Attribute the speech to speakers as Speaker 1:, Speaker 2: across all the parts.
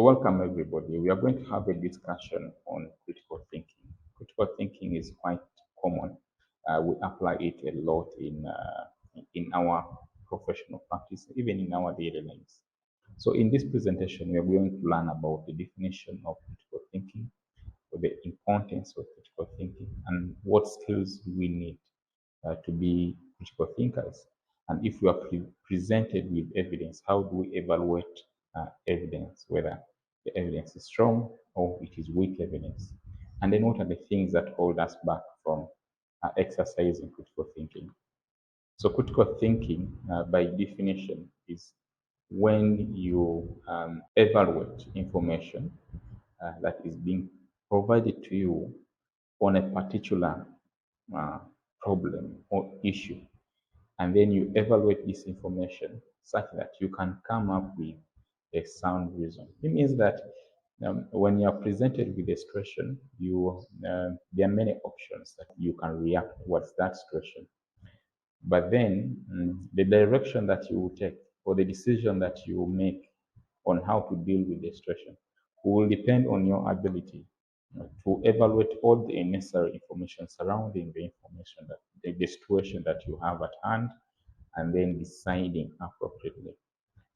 Speaker 1: welcome everybody. We are going to have a discussion on critical thinking. Critical thinking is quite common. We apply it a lot in our professional practice, even in our daily lives. So in this presentation, we are going to learn about the definition of critical thinking, the importance of critical thinking, and what skills we need to be critical thinkers. And if we are presented with evidence, how do we evaluate evidence, whether the evidence is strong or it is weak evidence? And then what are the things that hold us back from exercising critical thinking? So critical thinking, by definition, is when you evaluate information that is being provided to you on a particular uh, problem or issue, and then you evaluate this information such that you can come up with a sound reason. It means that when you are presented with a situation, there are many options that you can react towards that situation. But then the direction that you will take or the decision that you will make on how to deal with the situation will depend on your ability to evaluate all the necessary information surrounding the information that the situation that you have at hand, and then deciding appropriately.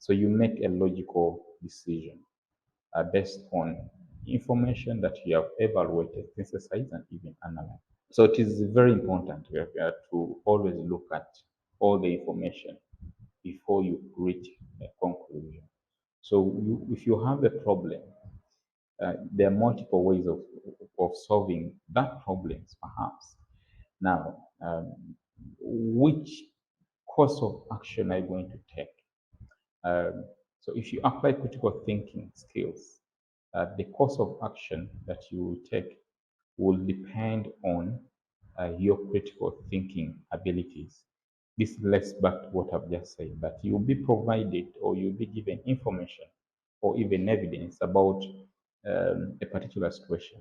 Speaker 1: So you make a logical decision based on information that you have evaluated, synthesized, and even analyzed. So it is very important to always look at all the information before you reach a conclusion. So if you have a problem, there are multiple ways of solving that problem, perhaps. Now, which course of action are you going to take? So if you apply critical thinking skills, the course of action that you will take will depend on your critical thinking abilities. This relates back to what I've just said, that you'll be provided or you'll be given information or even evidence about a particular situation.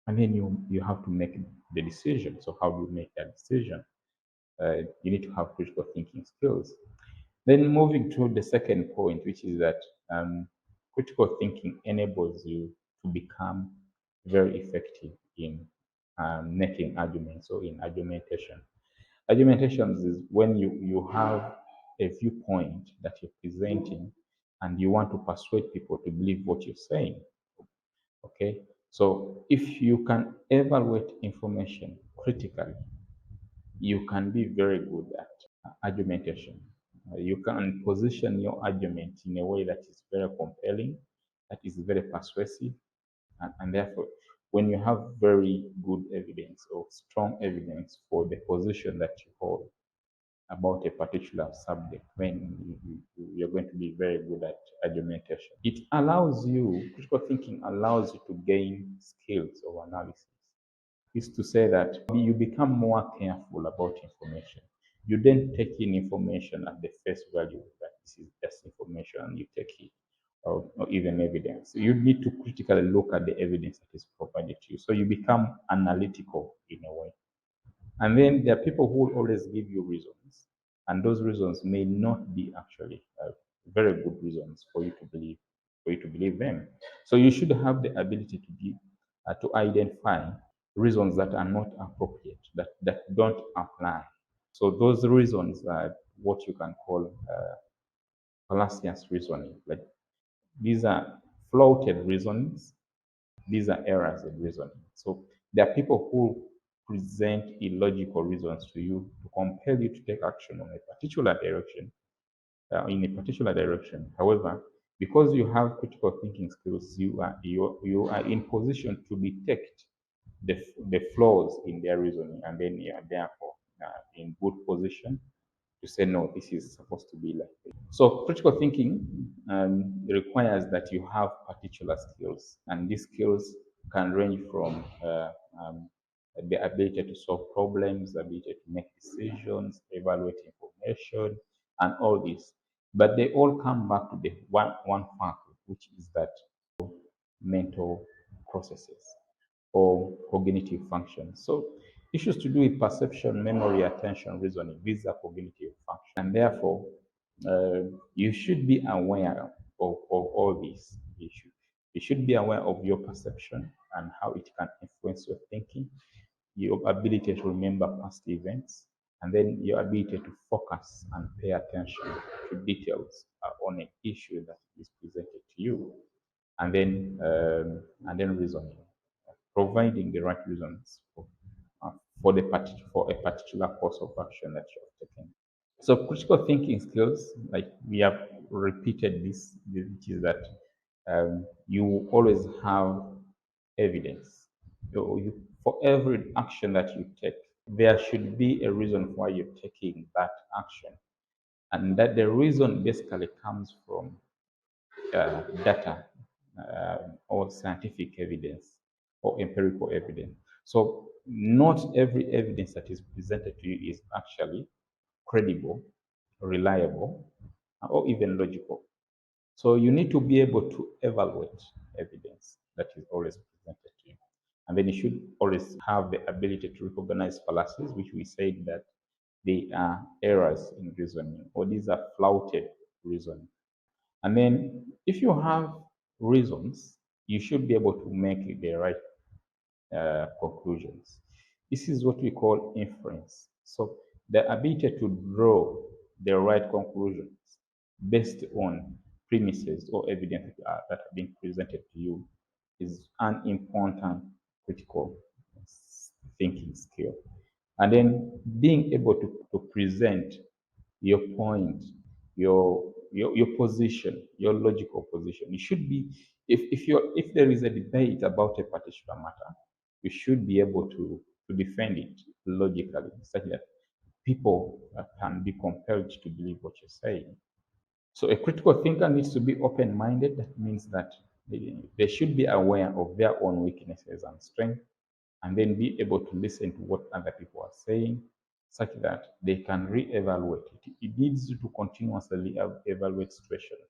Speaker 1: And then you have to make the decision. So how do you make that decision? You need to have critical thinking skills. Then moving to the second point, which is that critical thinking enables you to become very effective in making arguments or in argumentation. Argumentations is when you have a viewpoint that you're presenting and you want to persuade people to believe what you're saying. Okay, so if you can evaluate information critically, you can be very good at argumentation. You can position your argument in a way that is very compelling, that is very persuasive, and therefore, when you have very good evidence or strong evidence for the position that you hold about a particular subject, then you're going to be very good at argumentation. It allows you, critical thinking allows you to gain skills of analysis. Is to say that you become more careful about information. You don't take in information at the face value that this is just information and you take it, or even evidence. You need to critically look at the evidence that is provided to you. So you become analytical in a way. And then there are people who will always give you reasons, and those reasons may not be actually very good reasons for you to believe them. So you should have the ability to identify reasons that are not appropriate, that don't apply. So those reasons are what you can call fallacious reasoning. Like these are flaunted reasons, these are errors in reasoning. So there are people who present illogical reasons to you to compel you to take action on a particular direction, in a particular direction. However, because you have critical thinking skills, you are in position to detect the flaws in their reasoning, and then you are therefore in good position to say, no, this is supposed to be like this. So critical thinking requires that you have particular skills, and these skills can range from the ability to solve problems, the ability to make decisions, evaluate information, and all this. But they all come back to the one factor, which is that mental processes or cognitive functions. So issues to do with perception, memory, attention, reasoning, these are cognitive functions. And therefore, you should be aware of all these issues. You should be aware of your perception and how it can influence your thinking, your ability to remember past events, and then your ability to focus and pay attention to details on an issue that is presented to you, and then reasoning, providing the right reasons uh, for a particular course of action that you have taken. So critical thinking skills, like we have repeated this, which is that you always have evidence. For every action that you take, there should be a reason why you're taking that action, and that the reason basically comes from data or scientific evidence or empirical evidence. So not every evidence that is presented to you is actually credible, reliable, or even logical. So you need to be able to evaluate evidence that is always presented to you. And then you should always have the ability to recognize fallacies, which we said that they are errors in reasoning, or these are flouted reasoning. And then if you have reasons, you should be able to make the right conclusions. This is what we call inference. So the ability to draw the right conclusions based on premises or evidence that have been presented to you is an important critical thinking skill. And then being able to present your point, your position, your logical position. You should be, if there is a debate about a particular matter, you should be able to defend it logically, such that people can be compelled to believe what you're saying. So a critical thinker needs to be open-minded. That means that they should be aware of their own weaknesses and strengths, and then be able to listen to what other people are saying, such that they can re-evaluate it. It needs to continuously evaluate situations.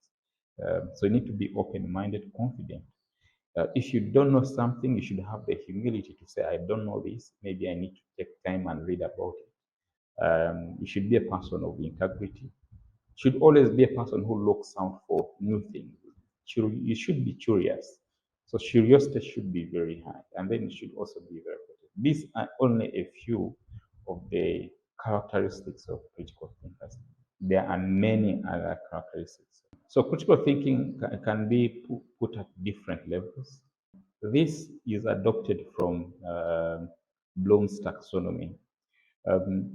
Speaker 1: So you need to be open-minded, confident. If you don't know something, you should have the humility to say, I don't know this. Maybe I need to take time and read about it. You should be a person of integrity. Should always be a person who looks out for new things. You should be curious. So curiosity should be very high, and then it should also be very good. These are only a few of the characteristics of critical thinkers. There are many other characteristics. So critical thinking can be put at different levels. This is adopted from Bloom's taxonomy,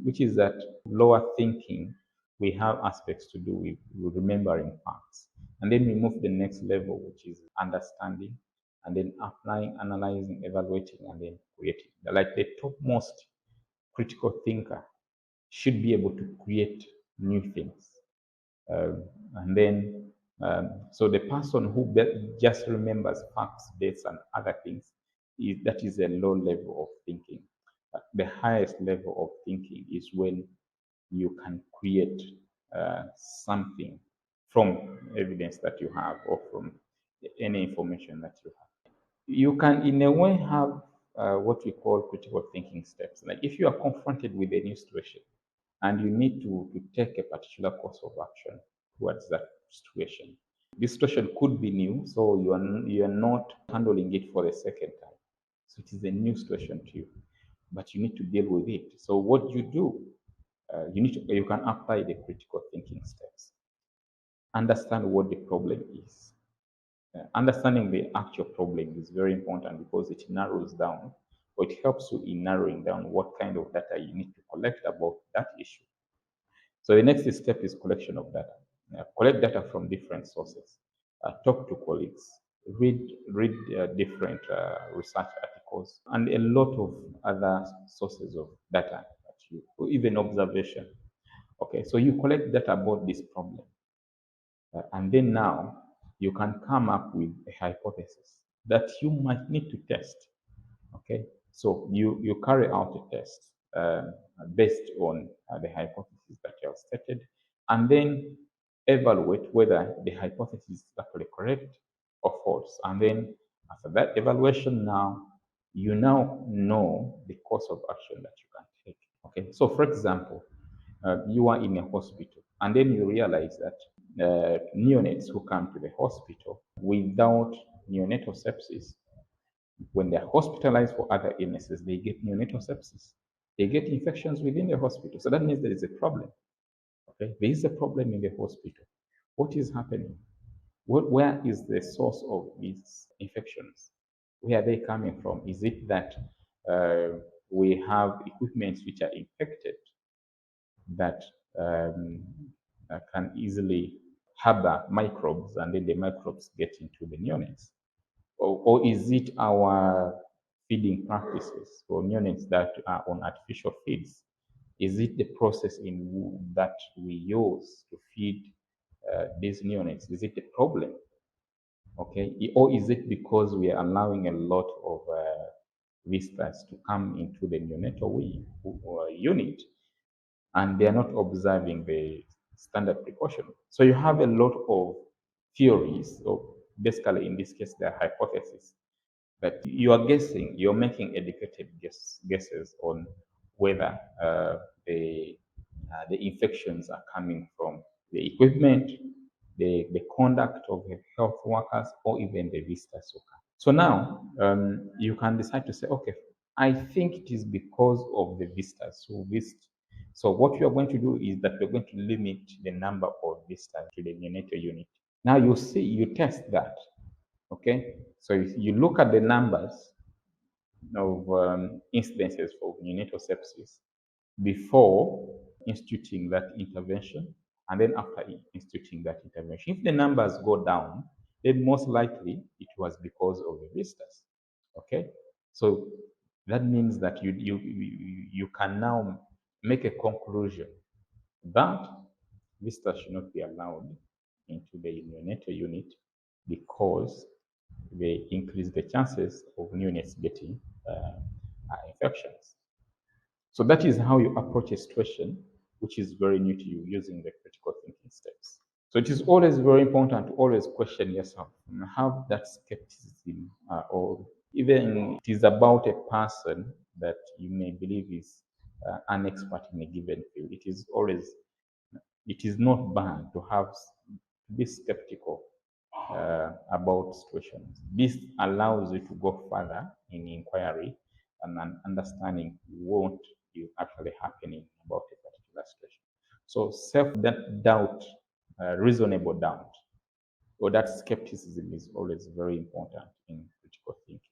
Speaker 1: which is that lower thinking, we have aspects to do with remembering facts. And then we move to the next level, which is understanding, and then applying, analyzing, evaluating, and then creating. Like the topmost critical thinker should be able to create new things. And then, so the person who just remembers facts, dates, and other things, that is a low level of thinking. But the highest level of thinking is when you can create something from evidence that you have or from any information that you have. You can, in a way, have what we call critical thinking steps. Like if you are confronted with a new situation and you need to take a particular course of action towards that situation. This situation could be new, so you are not handling it for the second time. So it is a new situation to you, but you need to deal with it. So what you do, you can apply the critical thinking steps. Understand what the problem is. Understanding the actual problem is very important because it narrows down, or it helps you in narrowing down what kind of data you need to collect about that issue. So the next step is collection of data. Collect data from different sources. Talk to colleagues. Read different research articles and a lot of other sources of data that you, or even observation. Okay, so you collect data about this problem, and then now you can come up with a hypothesis that you might need to test. Okay, so you carry out a test based on the hypothesis that you have stated, and then evaluate whether the hypothesis is actually correct or false. And then after that evaluation, now you now know the course of action that you can take. Okay, so for example, you are in a hospital, and then you realize that neonates who come to the hospital without neonatal sepsis, when they're hospitalized for other illnesses, they get neonatal sepsis. They get infections within the hospital. So that means there is a problem. Okay, there is a problem in the hospital. What is happening? Where is the source of these infections? Where are they coming from? Is it that we have equipment which are infected that um, can easily harbor microbes, and then the microbes get into the neonates? Or is it our feeding practices for neonates that are on artificial feeds? Is it the process that we use to feed these neonates? Is it the problem? Okay, or is it because we are allowing a lot of visitors to come into the neonatal unit, and they are not observing the standard precaution? So you have a lot of theories, or basically in this case, the hypotheses, that you are guessing, you're making educated guesses on whether the infections are coming from the equipment, the conduct of the health workers, or even the visitors who come. So now you can decide to say, okay, I think it is because of the visitors who visit. So what you are going to do is that we're going to limit the number of visitors to the neonatal unit. Now you see, you test that. Okay, so if you look at the numbers of incidences of neonatal sepsis before instituting that intervention, and then after instituting that intervention, if the numbers go down, then most likely it was because of the visitors. Okay, so that means that you can now make a conclusion that visitors should not be allowed into the neonatal unit because they increase the chances of neonates getting infections. So that is how you approach a situation which is very new to you using the critical thinking steps. So it is always very important to always question yourself and have that skepticism, or even it is about a person that you may believe is an expert in a given field. It is not bad to be skeptical about situations. This allows you to go further in inquiry and understanding what is actually happening about a particular situation. So self-doubt, reasonable doubt, or that skepticism is always very important in critical thinking.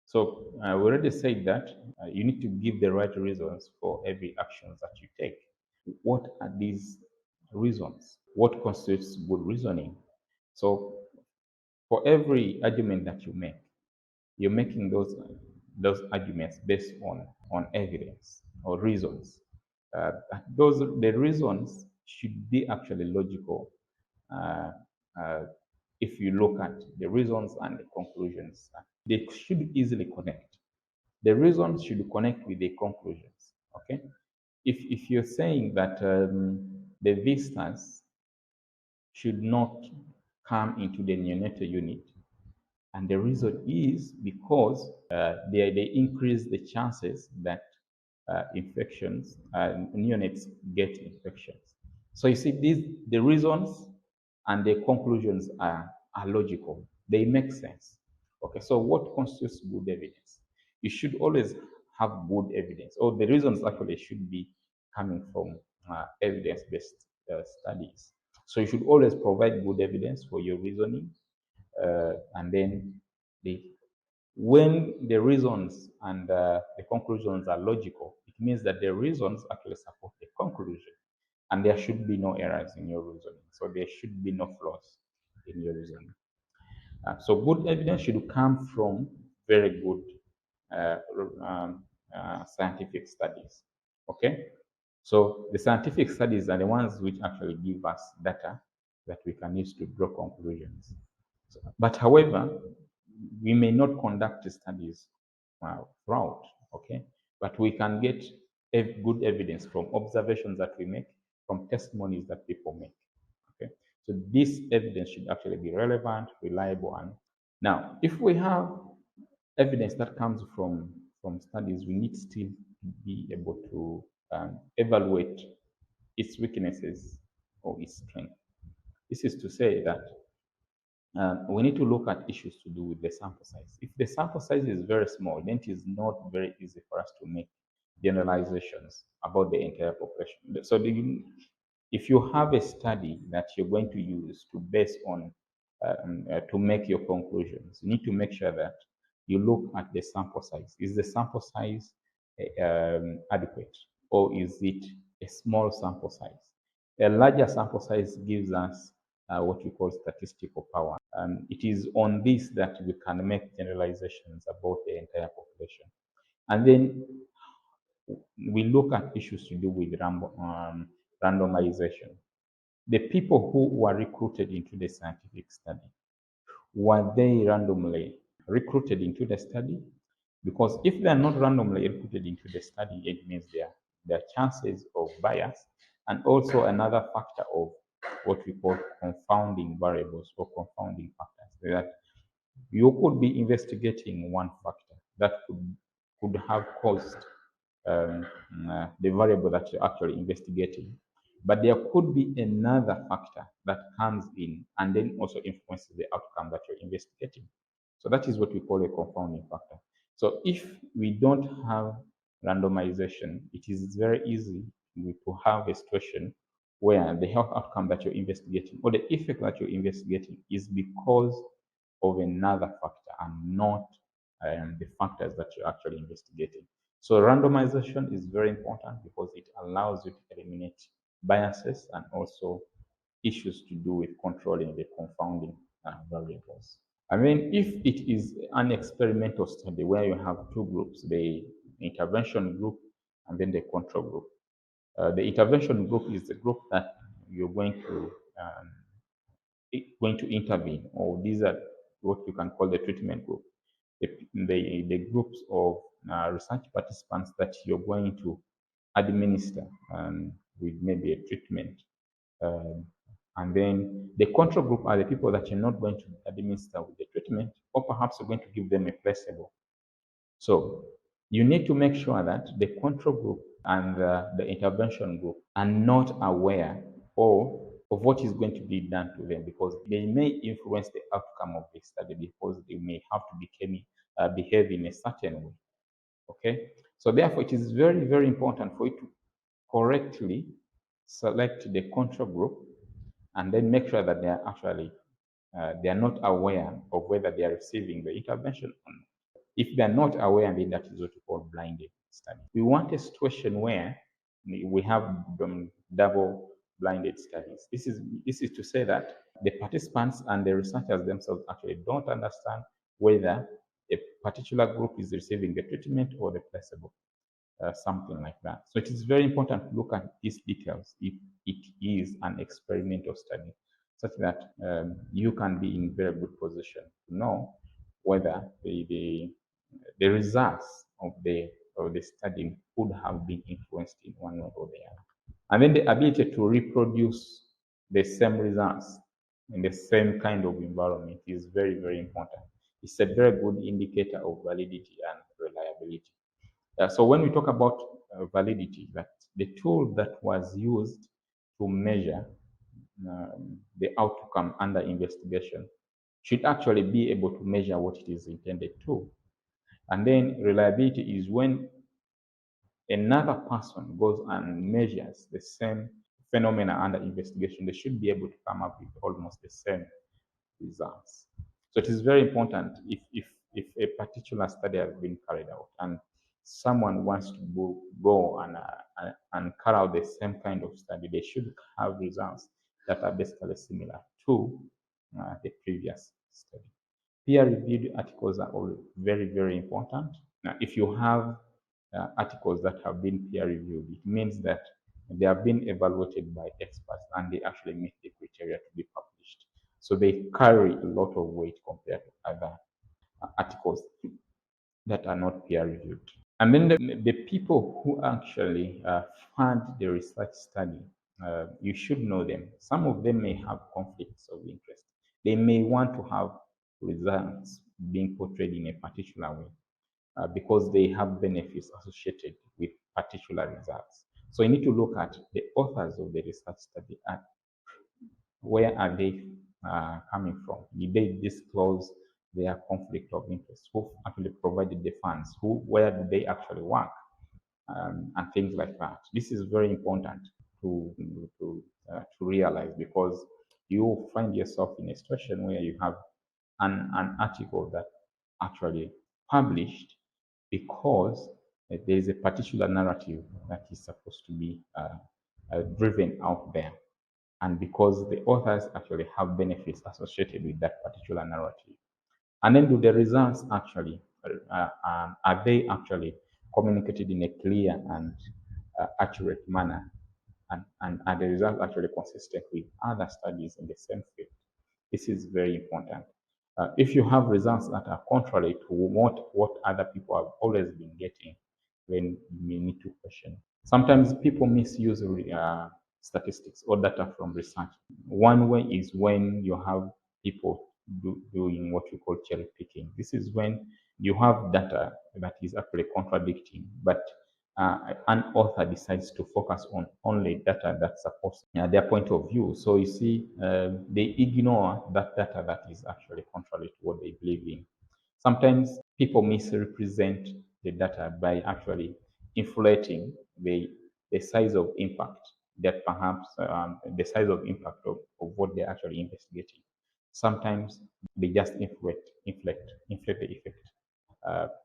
Speaker 1: So we already said that you need to give the right reasons for every action that you take. What are these reasons? What constitutes good reasoning? So for every argument that you make, you're making those arguments based on evidence or reasons. The reasons should be actually logical uh, uh, if you look at the reasons and the conclusions. They should easily connect. The reasons should connect with the conclusions. Okay, if you're saying that the visitors should not come into the neonatal unit, and the reason is because they increase the chances that neonates get infections. So you see, the reasons and the conclusions are logical. They make sense. Okay, so what constitutes good evidence? You should always have good evidence, or the reasons actually should be coming from evidence-based studies. So you should always provide good evidence for your reasoning, and then when the reasons and the conclusions are logical, it means that the reasons actually support the conclusion, and there should be no errors in your reasoning. So there should be no flaws in your reasoning. So good evidence should come from very good uh, scientific studies. Okay, so the scientific studies are the ones which actually give us data that we can use to draw conclusions. But however, we may not conduct studies throughout, okay? But we can get good evidence from observations that we make, from testimonies that people make, okay? So this evidence should actually be relevant, reliable, and now, if we have evidence that comes from studies, we need still to be able to evaluate its weaknesses or its strength. This is to say that we need to look at issues to do with the sample size. If the sample size is very small, then it is not very easy for us to make generalizations about the entire population. So if you have a study that you're going to use to base on to make your conclusions, you need to make sure that you look at the sample size. Is the sample size adequate, or is it a small sample size? A larger sample size gives us what we call statistical power. It is on this that we can make generalizations about the entire population. And then we look at issues to do with randomization. The people who were recruited into the scientific study, were they randomly recruited into the study? Because if they are not randomly recruited into the study, it means there are chances of bias, and also another factor of what we call confounding variables or confounding factors. That you could be investigating one factor that could have caused um, the variable that you're actually investigating. But there could be another factor that comes in and then also influences the outcome that you're investigating. So that is what we call a confounding factor. So if we don't have randomization, it is very easy to have a situation where the health outcome that you're investigating or the effect that you're investigating is because of another factor and not the factors that you're actually investigating. So randomization is very important because it allows you to eliminate biases and also issues to do with controlling the confounding variables. I mean, if it is an experimental study where you have two groups, the intervention group and then the control group. The intervention group is the group that you're going to intervene, or these are what you can call the treatment group. The groups of research participants that you're going to administer with maybe a treatment. Um, and then the control group are the people that you're not going to administer with the treatment, or perhaps you're going to give them a placebo. So you need to make sure that the control group and the intervention group are not aware or of what is going to be done to them, because they may influence the outcome of the study because they may have to behave in a certain way. Okay, so therefore it is very, very important for you to correctly select the control group and then make sure that they are not aware of whether they are receiving the intervention or not. If they are not aware, then that is what we call blinded study. We want a situation where we have double blinded studies. This is to say that the participants and the researchers themselves actually don't understand whether a particular group is receiving the treatment or the placebo, something like that. So it is very important to look at these details if it is an experimental study, such that you can be in very good position to know whether the results of the study could have been influenced in one way or the other. And then the ability to reproduce the same results in the same kind of environment is very, very important. It's a very good indicator of validity and reliability. So when we talk about validity, that the tool that was used to measure the outcome under investigation should actually be able to measure what it is intended to. And then reliability is when another person goes and measures the same phenomena under investigation, they should be able to come up with almost the same results. So it is very important if a particular study has been carried out and someone wants to go and carry out the same kind of study, they should have results that are basically similar to the previous study. Peer-reviewed articles are all very, very important. Now, if you have articles that have been peer-reviewed, it means that they have been evaluated by experts and they actually meet the criteria to be published. So they carry a lot of weight compared to other articles that are not peer-reviewed. And then the people who actually fund the research study, you should know them. Some of them may have conflicts of interest. They may want to have results being portrayed in a particular way because they have benefits associated with particular results. So you need to look at the authors of the research study and where are they coming from? Did they disclose their conflict of interest? Who actually provided the funds? Where did they actually work? And things like that. This is very important to to realize, because you find yourself in a situation where you have an article that actually published because there is a particular narrative that is supposed to be driven out there, and because the authors actually have benefits associated with that particular narrative. And then, do the results actually are they actually communicated in a clear and accurate manner, and are the results actually consistent with other studies in the same field? This is very important. If you have results that are contrary to what other people have always been getting, then you may need to question. Sometimes people misuse statistics or data from research. One way is when you have people doing what you call cherry picking. This is when you have data that is actually contradicting, but an author decides to focus on only data that supports their point of view. So you see, they ignore that data that is actually contrary to what they believe in. Sometimes people misrepresent the data by actually inflating the size of impact that perhaps the size of impact of what they're actually investigating. Sometimes they just inflate the effect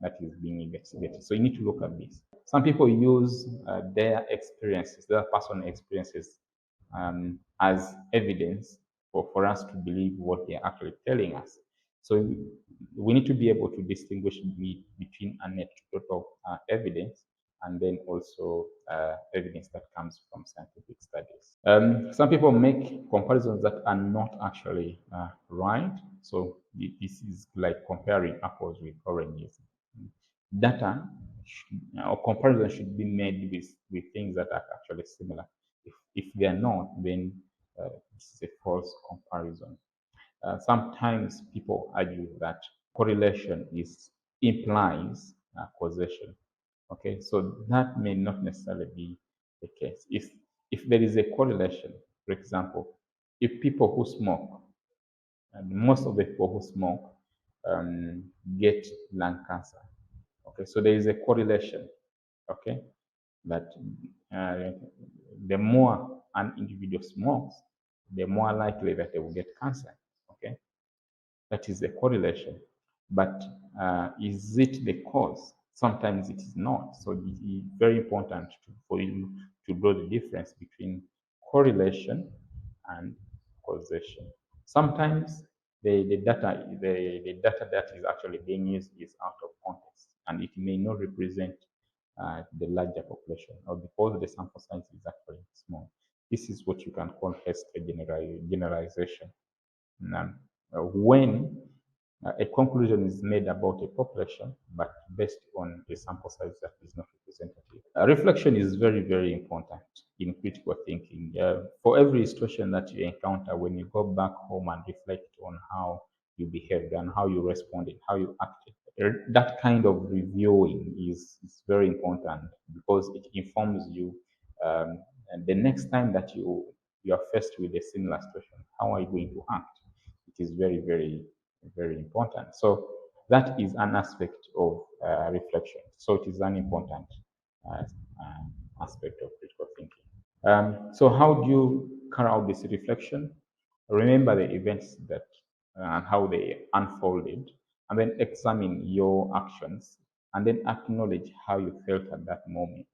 Speaker 1: that is being investigated. So you need to look at this. Some people use their experiences, their personal experiences, as evidence for us to believe what they're actually telling us. So we need to be able to distinguish between anecdotal evidence and then also evidence that comes from scientific studies. Some people make comparisons that are not actually right. So this is like comparing apples with oranges. Data or comparison should be made with things that are actually similar. If they are not, then this is a false comparison. Sometimes people argue that correlation implies causation. Okay, so that may not necessarily be the case. If there is a correlation, for example, if people who smoke, and most of the people who smoke get lung cancer. Okay, so there is a correlation. Okay, that the more an individual smokes, the more likely that they will get cancer. Okay, that is a correlation. But is it the cause? Sometimes it is not. So it is very important for you to draw the difference between correlation and causation. Sometimes the data that is actually being used is out of context, and it may not represent the larger population, or because the sample size is actually small. This is what you can call hasty generalization. When a conclusion is made about a population, but based on a sample size that is not representative. Reflection is very, very important in critical thinking. For every situation that you encounter, when you go back home and reflect on how you behaved and how you responded, how you acted, that kind of reviewing is very important because it informs you. And the next time that you are faced with a similar situation, how are you going to act? It is very, very, very important. So that is an aspect of reflection. So it is an important aspect of critical thinking. So how do you carry out this reflection? Remember the events that and how they unfolded, and then examine your actions, and then acknowledge how you felt at that moment,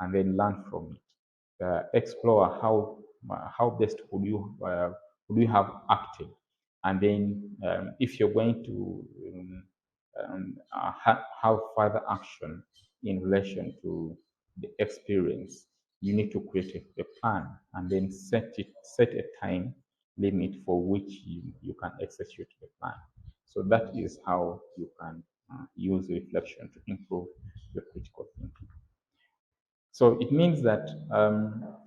Speaker 1: and then learn from it. Explore how best would you have acted, and then if you're going to have further action in relation to the experience, you need to create a plan and then set a time limit for which you can execute the plan. So that is how you can use reflection to improve your critical thinking. So it means that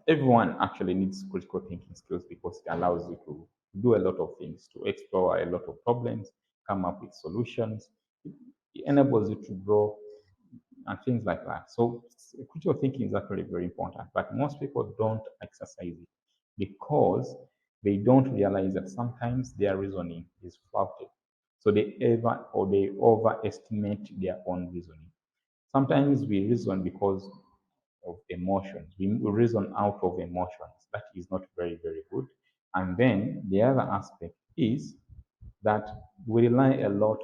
Speaker 1: everyone actually needs critical thinking skills because it allows you to do a lot of things, to explore a lot of problems, come up with solutions. It enables you to grow and things like that. So critical thinking is actually very important, but most people don't exercise it because they don't realize that sometimes their reasoning is flouted. So they overestimate their own reasoning. Sometimes we reason because of emotions. We reason out of emotions. That is not very, very good. And then the other aspect is that we rely a lot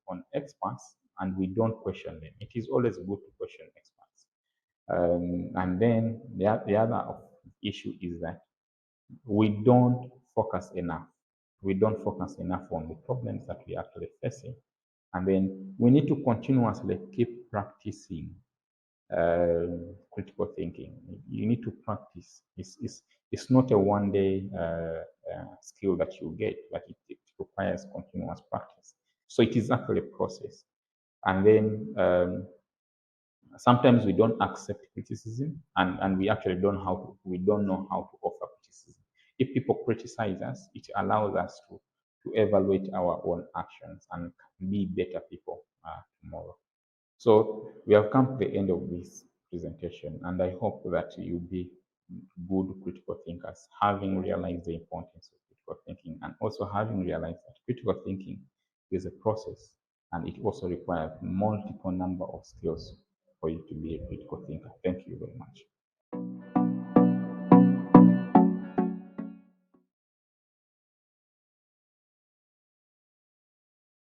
Speaker 1: on experts and we don't question them. It is always good to question experts. And then the other issue is that we don't focus enough. We don't focus enough on the problems that we are actually facing. And then we need to continuously keep practicing critical thinking. You need to practice. It's not a one day skill that you get, but it requires continuous practice. So it is actually a process. And then sometimes we don't accept criticism, and we don't know how to offer criticism. If people criticize us, it allows us to evaluate our own actions and be better people tomorrow. So we have come to the end of this presentation, and I hope that you'll be good critical thinkers, having realized the importance of critical thinking, and also having realized that critical thinking is a process, and it also requires multiple number of skills for you to be a critical thinker. Thank you very much.